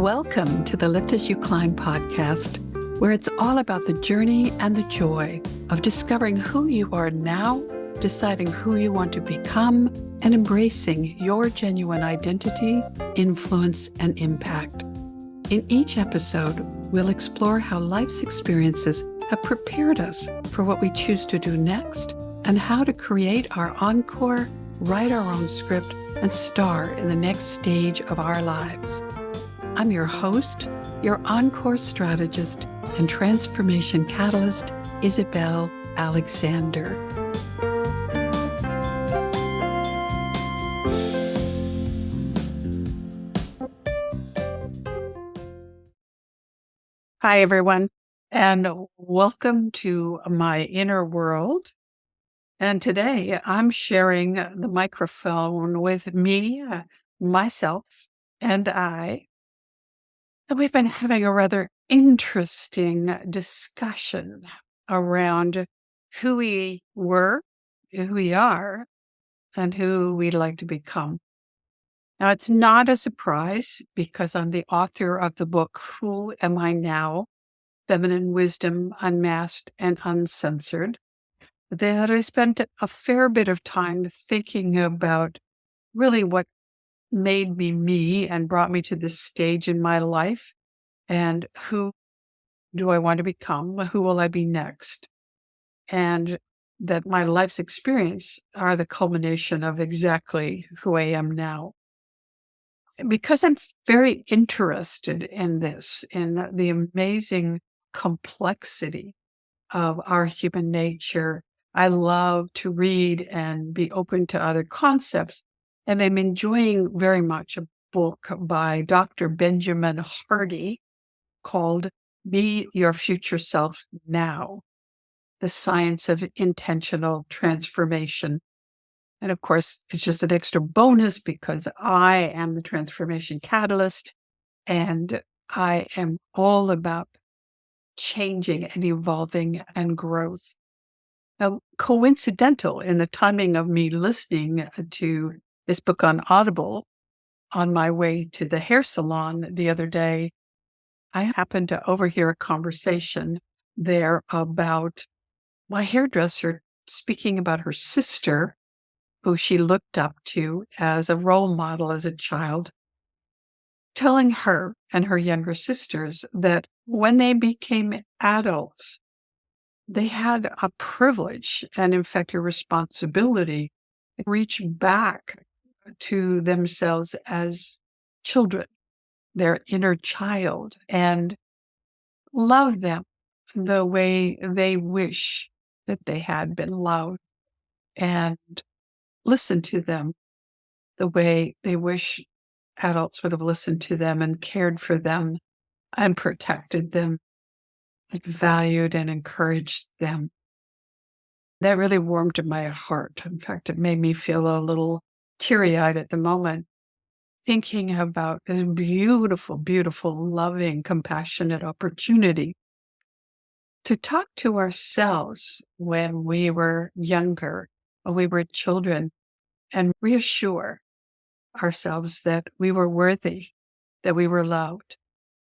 Welcome to the Lift As You Climb podcast, where it's all about the journey and the joy of discovering who you are now, deciding who you want to become, and embracing your genuine identity, influence, and impact. In each episode, we'll explore how life's experiences have prepared us for what we choose to do next and how to create our encore, write our own script, and star in the next stage of our lives. I'm your host, your encore strategist and transformation catalyst, Isabel Alexander. Hi, everyone, and welcome to my inner world. And today I'm sharing the microphone with me, myself, and I. And we've been having a rather interesting discussion around who we were, who we are, and who we'd like to become. Now, it's not a surprise because I'm the author of the book, Who Am I Now? Feminine Wisdom Unmasked and Uncensored, that I spent a fair bit of time thinking about really what made me me and brought me to this stage in my life. And who do I want to become? Who will I be next? And that my life's experience are the culmination of exactly who I am now. Because I'm very interested in this, in the amazing complexity of our human nature, I love to read and be open to other concepts. And I'm enjoying very much a book by Dr. Benjamin Hardy called Be Your Future Self Now, The Science of Intentional Transformation. And of course, it's just an extra bonus because I am the transformation catalyst and I am all about changing and evolving and growth. Now, coincidental in the timing of me listening to this book on Audible on my way to the hair salon the other day, I happened to overhear a conversation there about my hairdresser speaking about her sister, who she looked up to as a role model as a child, telling her and her younger sisters that when they became adults, they had a privilege and, in fact, a responsibility to reach back to themselves as children, their inner child, and love them the way they wish that they had been loved, and listen to them the way they wish adults would have listened to them and cared for them and protected them, and valued and encouraged them. That really warmed my heart. In fact, it made me feel a little teary-eyed at the moment, thinking about this beautiful, beautiful, loving, compassionate opportunity to talk to ourselves when we were younger, when we were children, and reassure ourselves that we were worthy, that we were loved,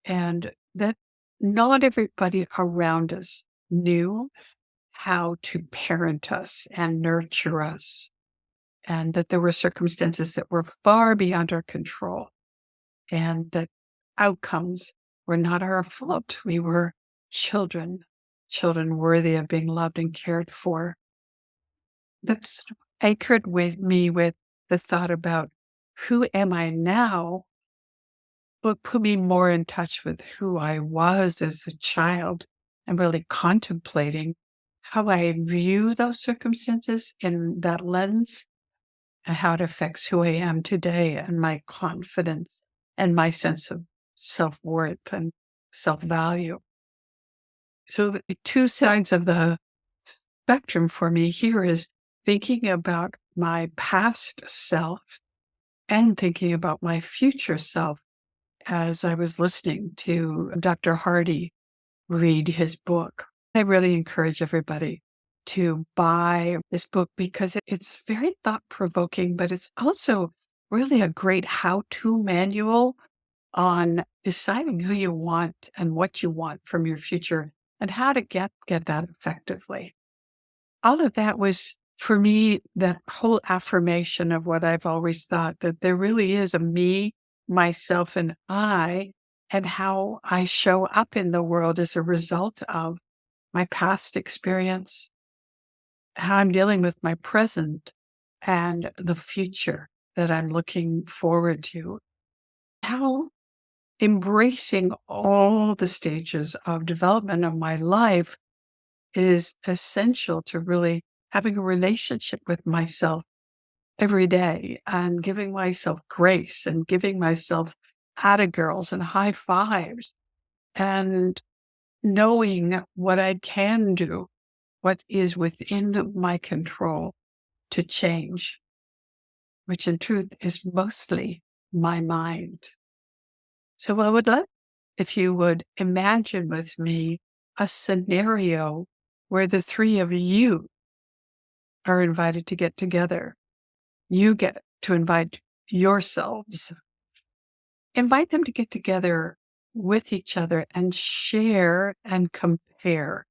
and that not everybody around us knew how to parent us and nurture us, and that there were circumstances that were far beyond our control, and that outcomes were not our fault. We were children, children worthy of being loved and cared for. That's anchored with me with the thought about who am I now, but put me more in touch with who I was as a child and really contemplating how I view those circumstances in that lens and how it affects who I am today and my confidence and my sense of self-worth and self-value. So the two sides of the spectrum for me here is thinking about my past self and thinking about my future self as I was listening to Dr. Hardy read his book. I really encourage everybody to buy this book because it's very thought-provoking, but it's also really a great how-to manual on deciding who you want and what you want from your future and how to get that effectively. All of that was for me, that whole affirmation of what I've always thought, that there really is a me, myself, and I, and how I show up in the world as a result of my past experience, how I'm dealing with my present and the future that I'm looking forward to, how embracing all the stages of development of my life is essential to really having a relationship with myself every day and giving myself grace and giving myself atta girls and high fives and knowing what I can do, what is within my control to change, which in truth is mostly my mind. So I would love if you would imagine with me a scenario where the three of you are invited to get together. You get to invite yourselves, invite them to get together with each other and share and compare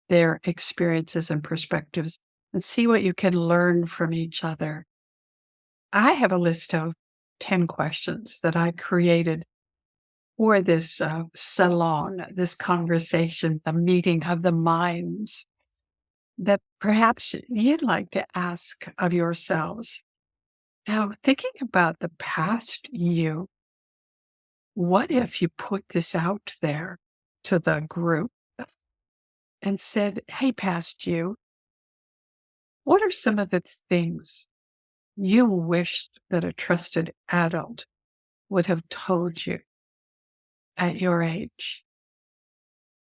their experiences and perspectives and see what you can learn from each other. I have a list of 10 questions that I created for this salon, this conversation, the meeting of the minds that perhaps you'd like to ask of yourselves. Now, thinking about the past you, what if you put this out there to the group and said, hey, past you, what are some of the things you wished that a trusted adult would have told you at your age?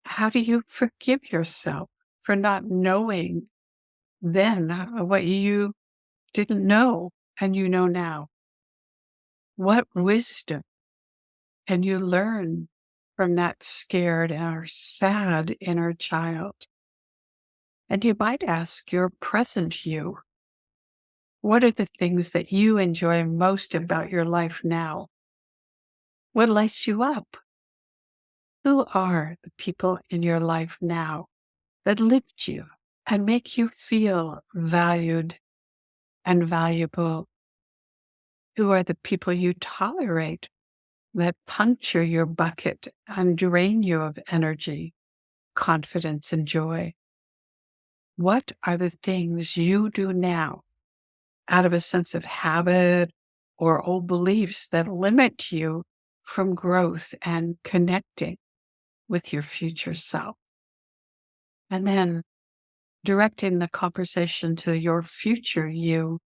How do you forgive yourself for not knowing then what you didn't know and you know now? What wisdom can you learn from that scared or sad inner child? And you might ask your present you, what are the things that you enjoy most about your life now? What lights you up? Who are the people in your life now that lift you and make you feel valued and valuable? Who are the people you tolerate that puncture your bucket and drain you of energy, confidence, and joy? What are the things you do now out of a sense of habit or old beliefs that limit you from growth and connecting with your future self? And then directing the conversation to your future you,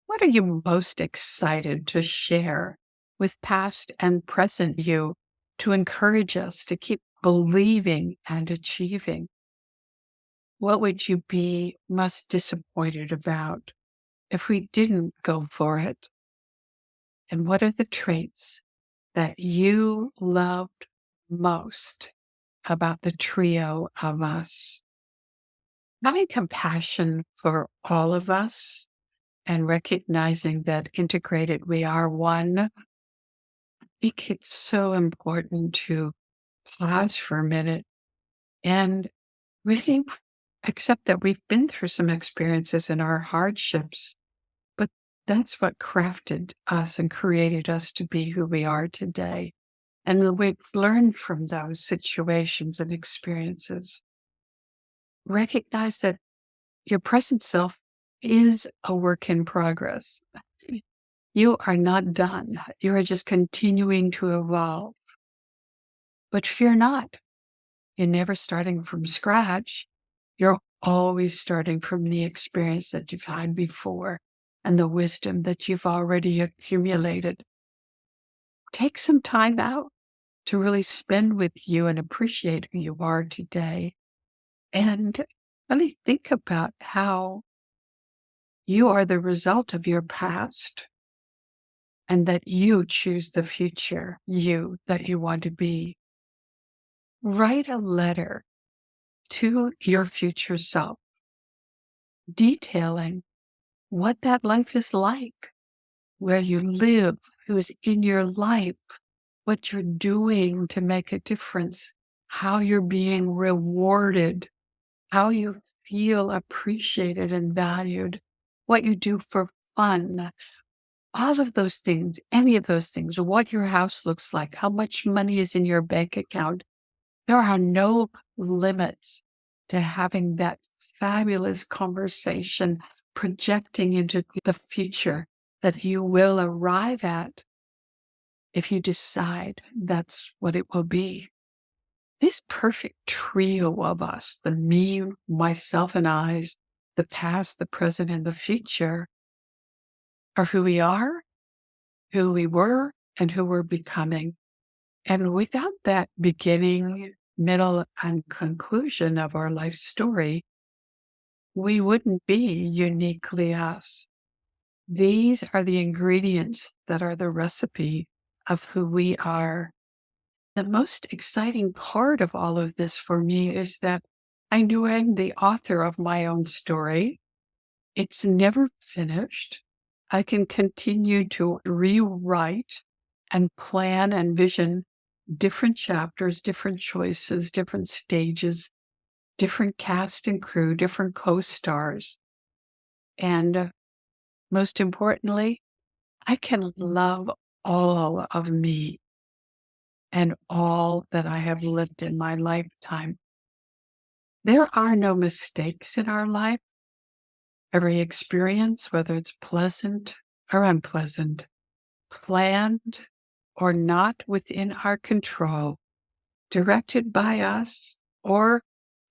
what are you most excited to share with past and present you to encourage us to keep believing and achieving? What would you be most disappointed about if we didn't go for it? And what are the traits that you loved most about the trio of us? Having compassion for all of us and recognizing that integrated we are one, I think it's so important to pause for a minute and really accept that we've been through some experiences and our hardships, but that's what crafted us and created us to be who we are today. And we've learned from those situations and experiences. Recognize that your present self is a work in progress. You are not done. You are just continuing to evolve. But fear not. You're never starting from scratch. You're always starting from the experience that you've had before and the wisdom that you've already accumulated. Take some time out to really spend with you and appreciate who you are today. And really think about how you are the result of your past and that you choose the future you that you want to be. Write a letter to your future self, detailing what that life is like, where you live, who is in your life, what you're doing to make a difference, how you're being rewarded, how you feel appreciated and valued, what you do for fun, all of those things, any of those things, what your house looks like, how much money is in your bank account. There are no limits to having that fabulous conversation projecting into the future that you will arrive at if you decide that's what it will be. This perfect trio of us, the me, myself, and I's, the past, the present, and the future, are who we are, who we were, and who we're becoming. And without that beginning, middle, and conclusion of our life story, we wouldn't be uniquely us. These are the ingredients that are the recipe of who we are. The most exciting part of all of this for me is that I know I'm the author of my own story. It's never finished. I can continue to rewrite and plan and vision different chapters, different choices, different stages, different cast and crew, different co-stars. And most importantly, I can love all of me and all that I have lived in my lifetime. There are no mistakes in our life. Every experience, whether it's pleasant or unpleasant, planned or not within our control, directed by us or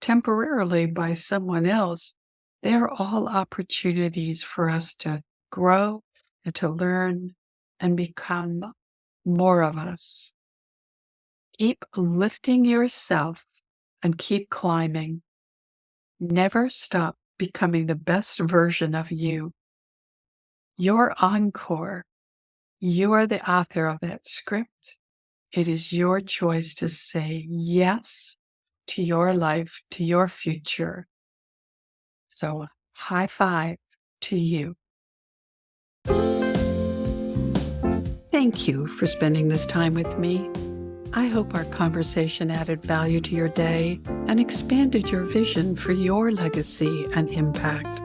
temporarily by someone else, they're all opportunities for us to grow and to learn and become more of us. Keep lifting yourself and keep climbing. Never stop becoming the best version of you. Your encore. You are the author of that script. It is your choice to say yes to your life, to your future. So, high five to you. Thank you for spending this time with me. I hope our conversation added value to your day and expanded your vision for your legacy and impact.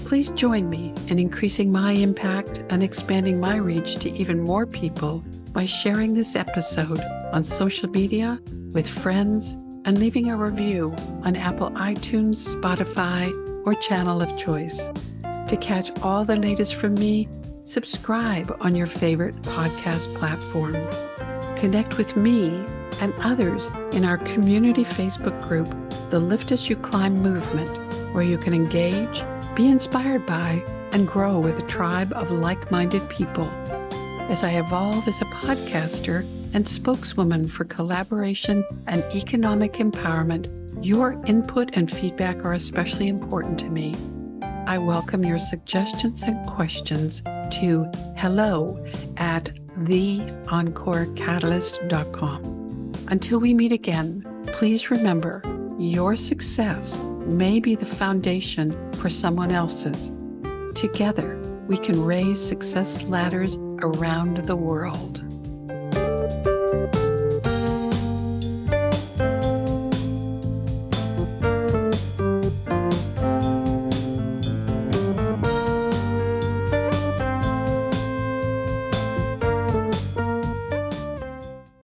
Please join me in increasing my impact and expanding my reach to even more people by sharing this episode on social media with friends and leaving a review on Apple iTunes, Spotify, or channel of choice. To catch all the latest from me, subscribe on your favorite podcast platform. Connect with me and others in our community Facebook group, the Lift As You Climb Movement, where you can engage, be inspired by, and grow with a tribe of like-minded people. As I evolve as a podcaster and spokeswoman for collaboration and economic empowerment, your input and feedback are especially important to me. I welcome your suggestions and questions to hello@theencorecatalyst.com. Until we meet again, please remember your success may be the foundation for someone else's. Together, we can raise success ladders around the world.